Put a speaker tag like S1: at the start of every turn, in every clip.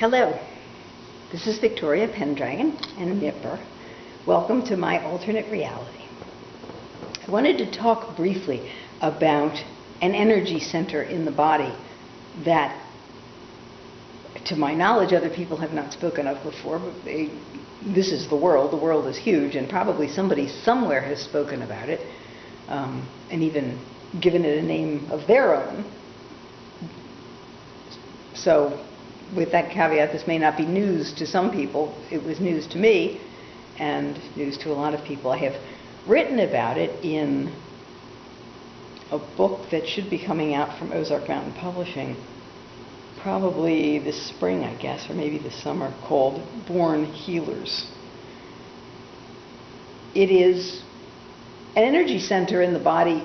S1: Hello, this is Victoria Pendragon and Nipper. Welcome to my alternate reality. I wanted to talk briefly about an energy center in the body that, to my knowledge, other people have not spoken of before. But this is the world. The world is huge, and probably somebody somewhere has spoken about it, and even given it a name of their own. So, with that caveat, this may not be news to some people. It was news to me, and news to a lot of people. I have written about it in a book that should be coming out from Ozark Mountain Publishing probably this spring, I guess, or maybe this summer, called Born Healers. It is an energy center in the body,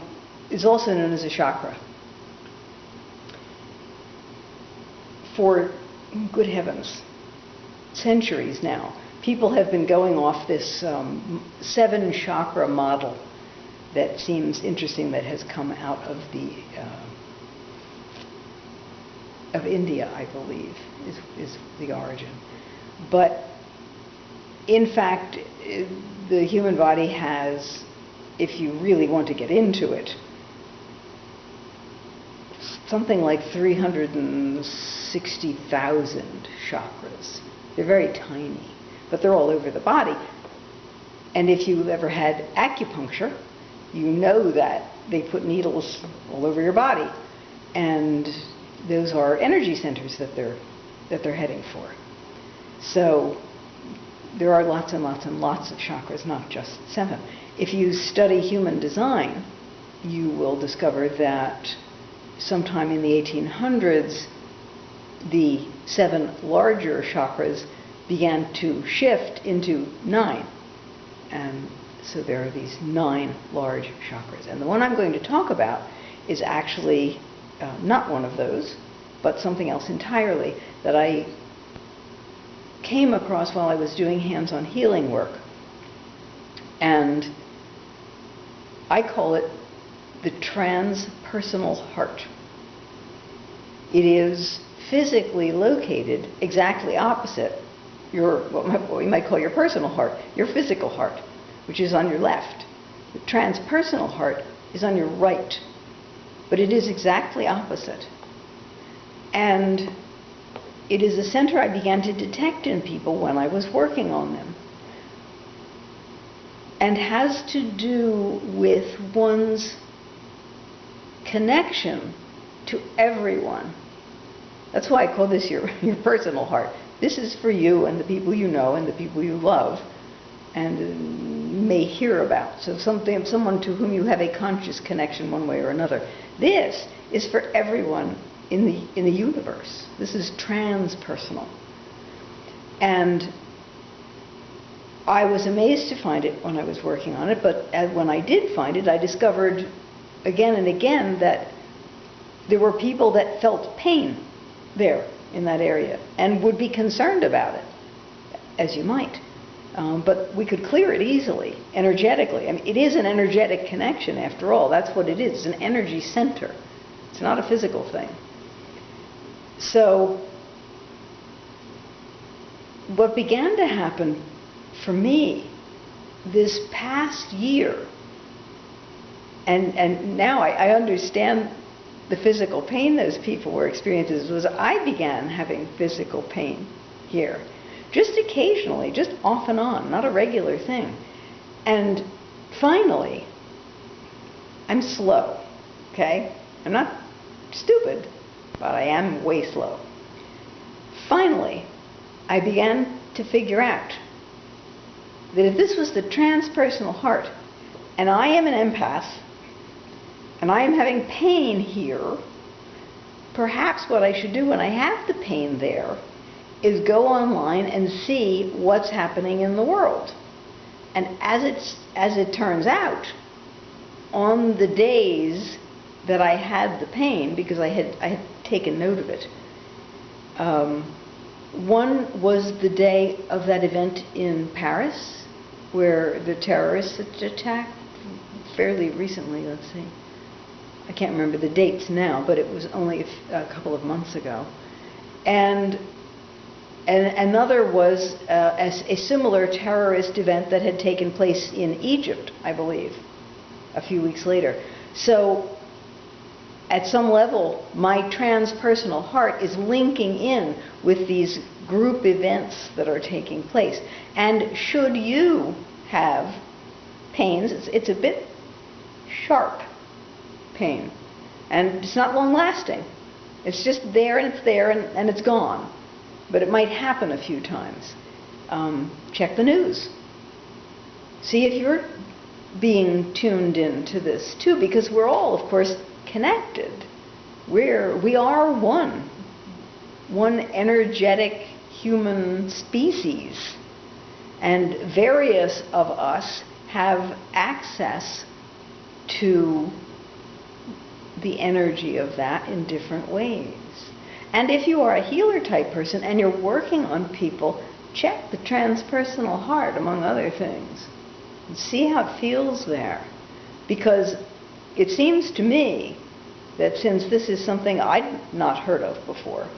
S1: is also known as a chakra. For, good heavens, centuries now, people have been going off this 7 chakra model that seems interesting, that has come out of India, I believe, is the origin. But in fact, the human body has, if you really want to get into it, something like 360,000 chakras. They're very tiny, but they're all over the body. And if you've ever had acupuncture, you know that they put needles all over your body, and those are energy centers that they're heading for. So there are lots and lots and lots of chakras, not just 7. If you study human design, you will discover that sometime in the 1800s, the 7 larger chakras began to shift into 9. And so there are these 9 large chakras. And the one I'm going to talk about is actually not one of those, but something else entirely that I came across while I was doing hands-on healing work. And I call it the Transpersonal Heart. It is physically located exactly opposite what we might call your personal heart, your physical heart, which is on your left. The transpersonal heart is on your right, but it is exactly opposite. And it is a center I began to detect in people when I was working on them, and has to do with one's connection to everyone. That's why I call this your personal heart. This is for you and the people you know and the people you love and may hear about. So someone to whom you have a conscious connection one way or another. This is for everyone in the universe. This is transpersonal. And I was amazed to find it when I was working on it, but when I did find it, I discovered again and again that there were people that felt pain there in that area and would be concerned about it, as you might. But we could clear it easily, energetically. I mean, it is an energetic connection after all. That's what it is. It's an energy center. It's not a physical thing. So what began to happen for me this past year, and now I understand the physical pain those people were experiencing, was I began having physical pain here. Just occasionally, just off and on, not a regular thing. And finally, I'm slow, okay? I'm not stupid, but I am way slow. Finally, I began to figure out that if this was the transpersonal heart, and I am an empath, and I am having pain here, perhaps what I should do when I have the pain there is go online and see what's happening in the world. And as it turns out, on the days that I had the pain, because I had taken note of it, one was the day of that event in Paris where the terrorists attacked fairly recently, let's see. I can't remember the dates now, but it was only a couple of months ago. And And another was a similar terrorist event that had taken place in Egypt, I believe, a few weeks later. So at some level, my transpersonal heart is linking in with these group events that are taking place. And should you have pains, it's a bit sharp pain. And it's not long-lasting. It's just there and it's there and it's gone. But it might happen a few times. Check the news. See if you're being tuned into this too, because we're all, of course, connected. We are one energetic human species. And various of us have access to the energy of that in different ways. And if you are a healer type person and you're working on people, check the transpersonal heart, among other things, and see how it feels there. Because it seems to me that since this is something I'd not heard of before,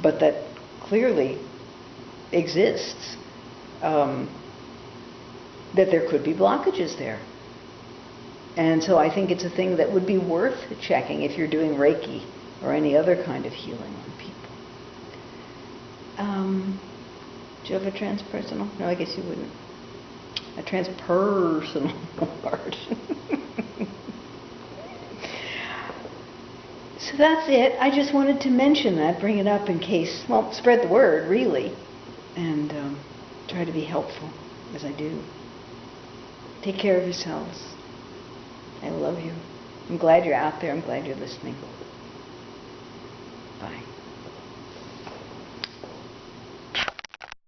S1: but that clearly exists, that there could be blockages there. And so I think it's a thing that would be worth checking if you're doing Reiki or any other kind of healing on people. Do you have a transpersonal? No, I guess you wouldn't. A transpersonal heart. So that's it. I just wanted to mention that, bring it up in case, well, spread the word, really, and try to be helpful as I do. Take care of yourselves. I love you. I'm glad you're out there. I'm glad you're listening.